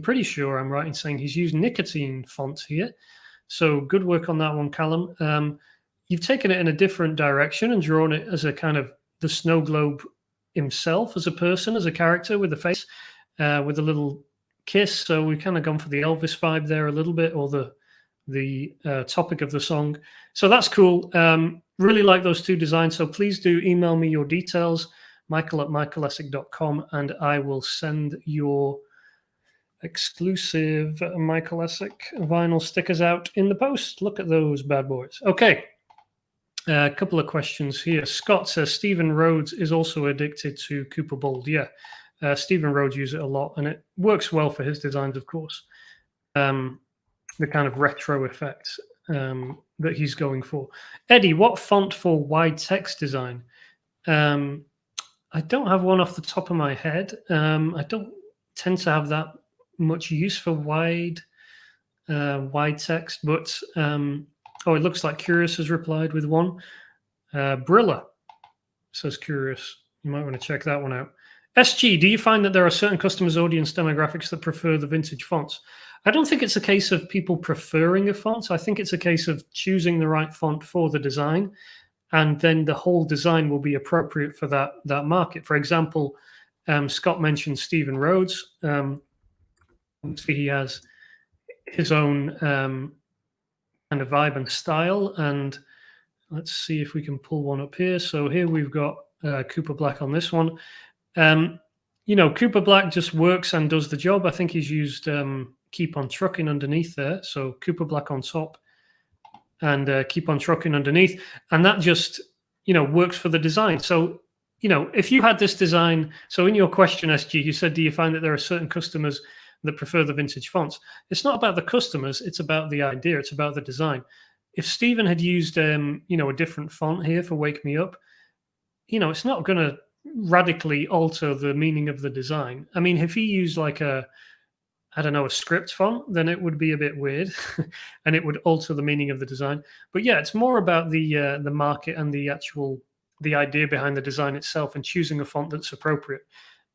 pretty sure I'm right in saying he's used nicotine fonts here. So good work on that one, Callum. You've taken it in a different direction and drawn it as a kind of the snow globe himself as a person, as a character with a face, with a little kiss. So we've kind of gone for the Elvis vibe there a little bit, or the topic of the song. So that's cool. Really like those 2 designs. So please do email me your details, michael@michelesic.com, and I will send your exclusive Michelesic vinyl stickers out in the post. Look at those bad boys. Okay. A couple of questions here. Scott says Stephen Rhodes is also addicted to Cooper Bold. Yeah. Stephen Rhodes uses it a lot, and it works well for his designs, of course. The kind of retro effect that he's going for. Eddie, what font for wide text design? I don't have one off the top of my head. I don't tend to have that much use for wide text, but it looks like Curious has replied with one. Brilla says Curious. You might want to check that one out. SG, do you find that there are certain customers' audience demographics that prefer the vintage fonts? I don't think it's a case of people preferring a font. I think it's a case of choosing the right font for the design, and then the whole design will be appropriate for that market. For example, Scott mentioned Stephen Rhodes. He has his own kind of vibe and style, and let's see if we can pull one up here. So here we've got Cooper Black on this one. Cooper Black just works and does the job. I think he's used Keep On Truckin underneath there. So Cooper Black on top and Keep On Truckin underneath. And that just, works for the design. So, if you had this design, so in your question, SG, you said, do you find that there are certain customers that prefer the vintage fonts? It's not about the customers. It's about the idea. It's about the design. If Stephen had used, a different font here for Wake Me Up, it's not going to radically alter the meaning of the design. I mean, if he used like a script font, then it would be a bit weird and it would alter the meaning of the design. But yeah, it's more about the market and the idea behind the design itself, and choosing a font that's appropriate.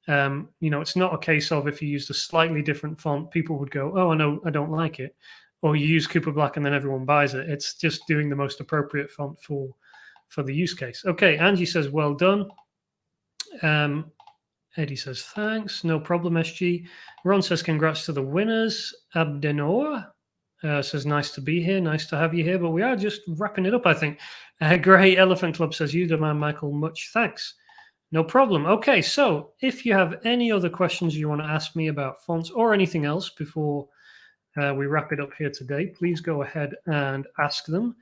It's not a case of if you used a slightly different font, people would go, oh, I don't like it. Or you use Cooper Black and then everyone buys it. It's just doing the most appropriate font for the use case. Okay, Angie says, well done. Eddie says, thanks. No problem, SG. Ron says, congrats to the winners. Abdenor says, nice to be here. Nice to have you here. But we are just wrapping it up, I think. Grey Elephant Club says, you demand, Michael. Much thanks. No problem. Okay, so if you have any other questions you want to ask me about fonts or anything else before we wrap it up here today, please go ahead and ask them.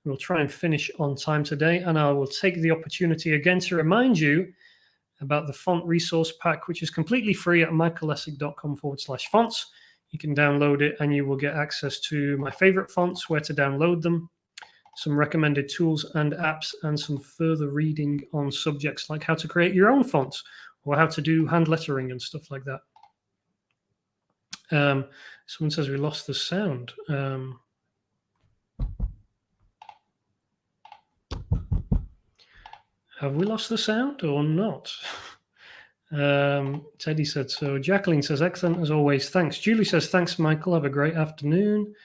We'll try and finish on time today, and I will take the opportunity again to remind you about the font resource pack, which is completely free at michaellessig.com/fonts. You can download it and you will get access to my favorite fonts, where to download them, some recommended tools and apps, and some further reading on subjects like how to create your own fonts or how to do hand lettering and stuff like that. Someone says we lost the sound. Have we lost the sound or not? Teddy said so. Jacqueline says, excellent as always. Thanks. Julie says, thanks, Michael. Have a great afternoon.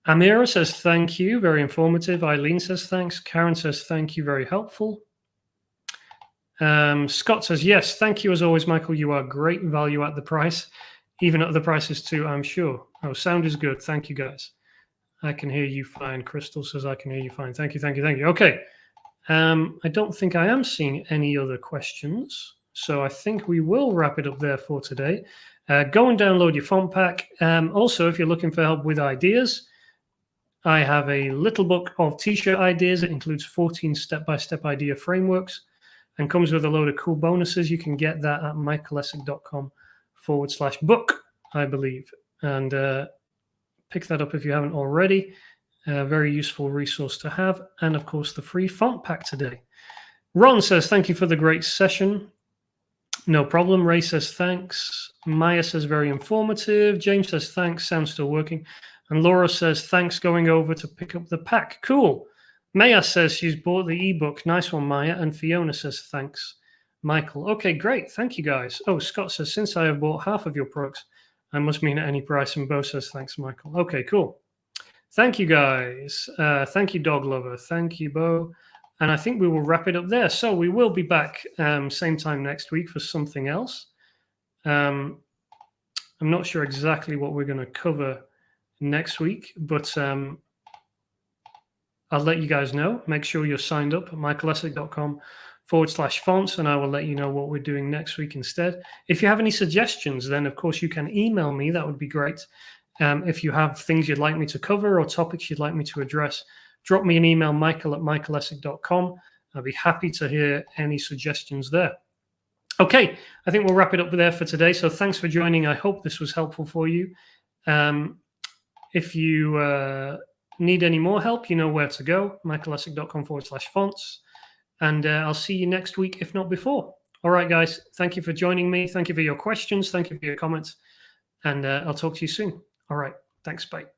Amira says, thank you. Very informative. Eileen says, thanks. Karen says, thank you. Very helpful. Scott says, yes, thank you as always, Michael. You are great value at the price, even at the prices too, I'm sure. Oh, sound is good. Thank you, guys. I can hear you fine. Crystal says, I can hear you fine. Thank you, thank you, thank you. Okay. I don't think I am seeing any other questions. So I think we will wrap it up there for today. Go and download your font pack. Also, if you're looking for help with ideas, I have a little book of t-shirt ideas. It includes 14 step-by-step idea frameworks and comes with a load of cool bonuses. You can get that at michaellessig.com/book, I believe. And pick that up if you haven't already. A very useful resource to have. And of course, the free font pack today. Ron says, thank you for the great session. No problem. Ray says, thanks. Maya says, very informative. James says, thanks. Sounds still working. And Laura says, thanks, going over to pick up the pack. Cool. Maya says she's bought the ebook. Nice one, Maya. And Fiona says, thanks, Michael. Okay, great. Thank you, guys. Oh, Scott says, since I have bought half of your products, I must mean at any price. And Bo says, thanks, Michael. Okay, cool. Thank you, guys. Thank you, Dog Lover. Thank you, Bo. And I think we will wrap it up there. So we will be back same time next week for something else. I'm not sure exactly what we're going to cover next week, but I'll let you guys know. Make sure you're signed up at michaellessig.com/fonts, and I will let you know what we're doing next week instead. If you have any suggestions, then of course you can email me. That would be great. If you have things you'd like me to cover or topics you'd like me to address, drop me an email, michael@michaellessig.com. I'll be happy to hear any suggestions there. Okay, I think we'll wrap it up there for today. So thanks for joining. I hope this was helpful for you. If you need any more help, you know where to go, michaellessig.com/fonts. And I'll see you next week, if not before. All right, guys, thank you for joining me. Thank you for your questions. Thank you for your comments. And I'll talk to you soon. All right, thanks, bye.